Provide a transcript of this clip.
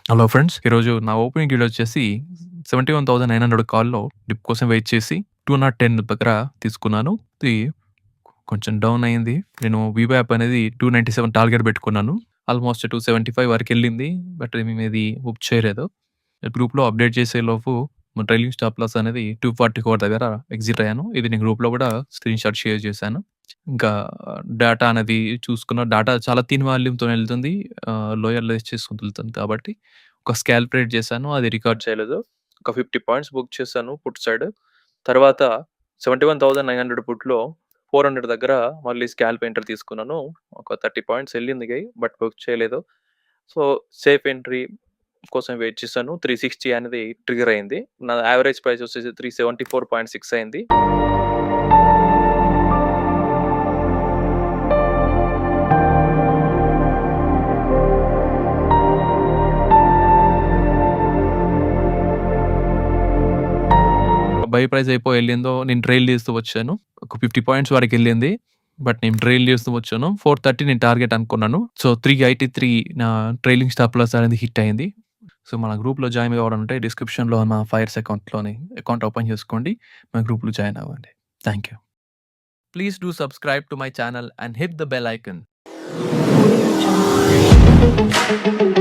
Hello friends. ఈరోజు నా opening yield వచ్చేసి 71,900 కాల్‌లో డిప్ కోసం వెయిట్ చేసి 210 దగ్గర తీసుకున్నాను. ఇది కొంచెం డౌన్ అయింది. నేను వివో యాప్ అనేది 297 టార్గెట్ పెట్టుకున్నాను. ఆల్మోస్ట్ 275 వరకెళ్ళింది. బట్ మేమిది బుక్ చేయలేదు. గ్రూప్‌లో అప్డేట్ చేసేలోపు మన ట్రైలింగ్ స్టాప్ లాస్ అనేది 244 దగ్గర ఎగ్జిట్ అయ్యాను. ఇది నేను గ్రూప్‌లో కూడా స్క్రీన్‌షాట్ షేర్ చేశాను. ఇంకా డేటా అనేది చూసుకున్న డేటా చాలా థిన్ వాల్యూమ్‌తోని ఎళ్తుంది. లోయర్ లెస్ చేసుకుంటూ వెళ్తుంది కాబట్టి ఒక స్కాల్ప్ ట్రేడ్ చేశాను. అది రికార్డ్ చేయలేదు. ఒక 50 పాయింట్స్ బుక్ చేశాను పుట్ సైడ్. తర్వాత 71,900 పుట్‌లో 400 దగ్గర మళ్ళీ స్కాల్ప్ ఎంట్రీ తీసుకున్నాను. ఒక 30 పాయింట్స్ ఎళ్ళింది బట్ బుక్ చేయలేదు. సో, సేఫ్ ఎంట్రీ కోసం వెయిట్ చేశాను. 360 అనేది ట్రిగ్గర్ అయింది. నా యావరేజ్ ప్రైస్ వచ్చేసి 374.6 అయింది. బై ప్రైస్ అయిపోయి ఎళ్ళిందో నేను ట్రైల్ చేస్తూ వచ్చాను. ఒక 50 పాయింట్స్ వరకెళ్ళింది. బట్ నేను ట్రైల్ చేస్తూ వచ్చాను. 430 నేను టార్గెట్ అనుకున్నాను. సో, 383 నా ట్రైలింగ్ స్టాప్ లాస్ అనేది హిట్ అయింది. సో, మన గ్రూప్‌లో జాయిన్ కావాలంటే డిస్క్రిప్షన్‌లో నా ఫైర్స్ అకౌంట్‌లోని అకౌంట్ ఓపెన్ చేసుకోండి. మన గ్రూప్‌లో జాయిన్ అవ్వండి. Thank you. Please do subscribe to my channel and hit the bell icon. Audio Jungle.